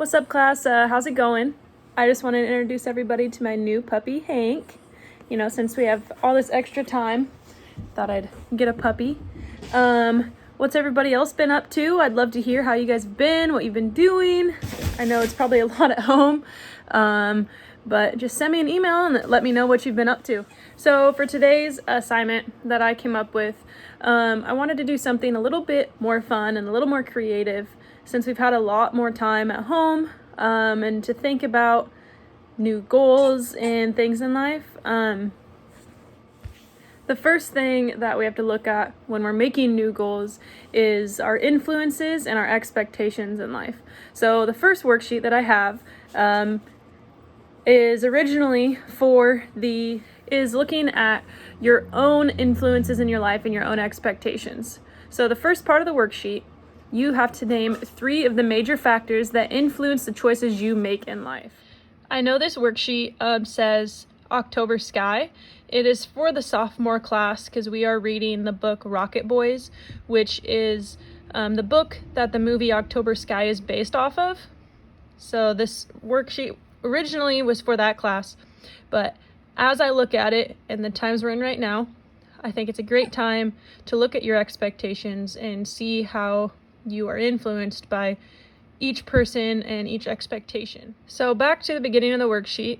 What's up, class? How's it going? I just wanted to introduce everybody to my new puppy, Hank. You know, since we have all this extra time, thought I'd get a puppy. What's everybody else been up to? I'd love to hear how you guys have been, what you've been doing. I know it's probably a lot at home, but just send me an email and let me know what you've been up to. So for today's assignment that I came up with, I wanted to do something a little bit more fun and a little more creative since we've had a lot more time at home, and to think about new goals and things in life. The first thing that we have to look at when we're making new goals is our influences and our expectations in life. So the first worksheet that I have is originally is looking at your own influences in your life and your own expectations. So the first part of the worksheet, you have to name 3 of the major factors that influence the choices you make in life. I know this worksheet says October Sky. It is for the sophomore class because we are reading the book Rocket Boys, which is the book that the movie October Sky is based off of. So this worksheet originally was for that class, but as I look at it and the times we're in right now, I think it's a great time to look at your expectations and see how you are influenced by each person and each expectation. So back to the beginning of the worksheet.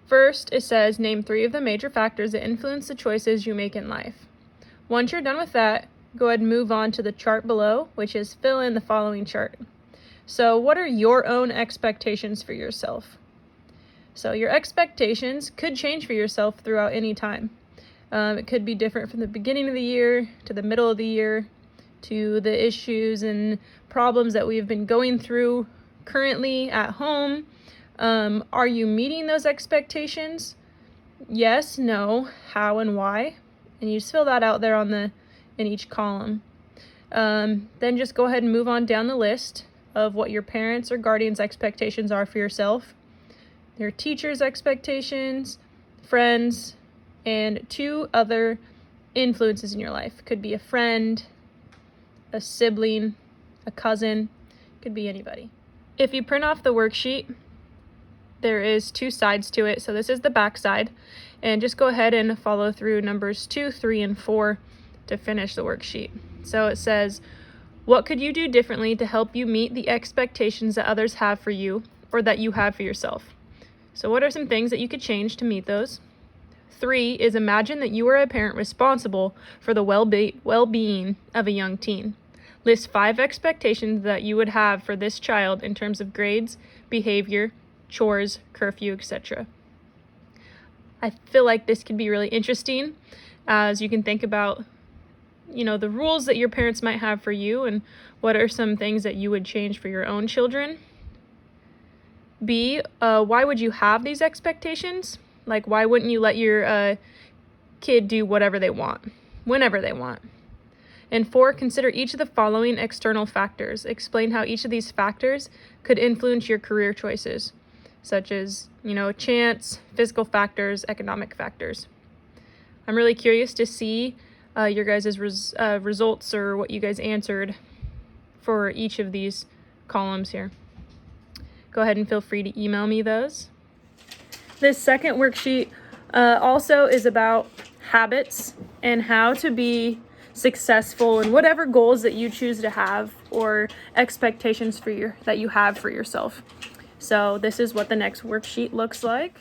First, it says name 3 of the major factors that influence the choices you make in life. Once you're done with that, go ahead and move on to the chart below, which is fill in the following chart. So what are your own expectations for yourself? So your expectations could change for yourself throughout any time. It could be different from the beginning of the year to the middle of the year to the issues and problems that we've been going through currently at home. Are you meeting those expectations? Yes, no, how, and why? And you just fill that out there in each column. Then just go ahead and move on down the list of what your parents' or guardians' expectations are for yourself, your teachers' expectations, friends, and 2 other influences in your life. Could be a friend, a sibling, a cousin, could be anybody. If you print off the worksheet, there is 2 sides to it. So this is the back side, and just go ahead and follow through numbers 2, 3, and 4 to finish the worksheet. So it says, what could you do differently to help you meet the expectations that others have for you or that you have for yourself? So what are some things that you could change to meet those? 3 is imagine that you are a parent responsible for the well-being of a young teen. List 5 expectations that you would have for this child in terms of grades, behavior, chores, curfew, etc. I feel like this could be really interesting as you can think about, the rules that your parents might have for you and what are some things that you would change for your own children. B, why would you have these expectations? Like, why wouldn't you let your kid do whatever they want, whenever they want? And 4, consider each of the following external factors. Explain how each of these factors could influence your career choices, such as, chance, physical factors, economic factors. I'm really curious to see your guys' results or what you guys answered for each of these columns here. Go ahead and feel free to email me those. This second worksheet also is about habits and how to be successful in whatever goals that you choose to have or expectations that you have for yourself. So this is what the next worksheet looks like.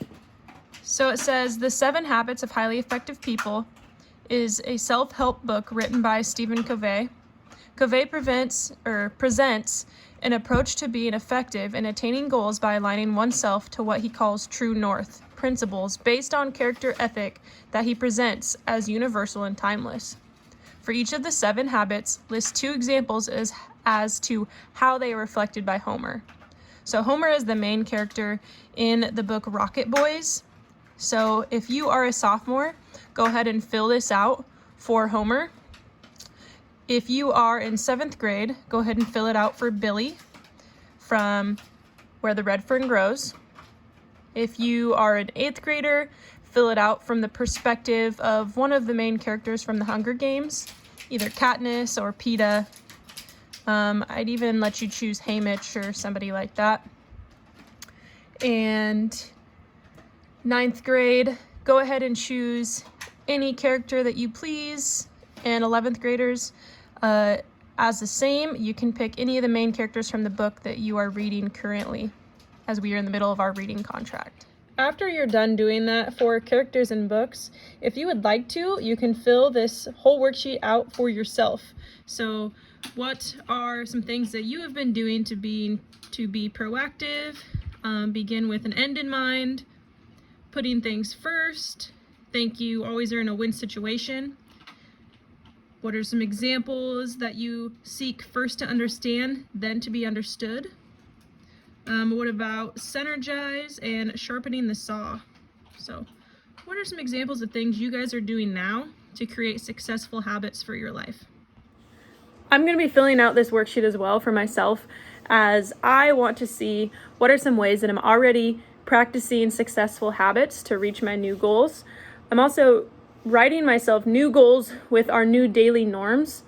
So it says The 7 Habits of Highly Effective People is a self-help book written by Stephen Covey. Covey presents an approach to being effective in attaining goals by aligning oneself to what he calls true north principles based on character ethic that he presents as universal and timeless. For each of the 7 habits, list 2 examples as to how they are reflected by Homer. So Homer is the main character in the book Rocket Boys. So if you are a sophomore, go ahead and fill this out for Homer. If you are in 7th grade, go ahead and fill it out for Billy from Where the Red Fern Grows. If you are an 8th grader, fill it out from the perspective of one of the main characters from the Hunger Games, either Katniss or Peeta. I'd even let you choose Haymitch or somebody like that. And 9th grade, go ahead and choose any character that you please. And 11th graders, as the same, you can pick any of the main characters from the book that you are reading currently, as we are in the middle of our reading contract. After you're done doing that for characters and books, if you would like to, you can fill this whole worksheet out for yourself. So what are some things that you have been doing to be proactive? Begin with an end in mind, putting things first, think you always are in a win situation. What are some examples that you seek first to understand, then to be understood? What about synergize and sharpening the saw? So what are some examples of things you guys are doing now to create successful habits for your life? I'm going to be filling out this worksheet as well for myself, as I want to see what are some ways that I'm already practicing successful habits to reach my new goals. I'm also writing myself new goals with our new daily norms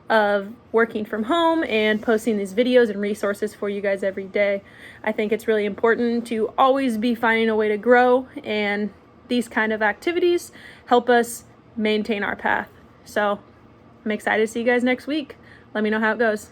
of working from home and posting these videos and resources for you guys every day. I think it's really important to always be finding a way to grow, and these kind of activities help us maintain our path. So I'm excited to see you guys next week. Let me know how it goes.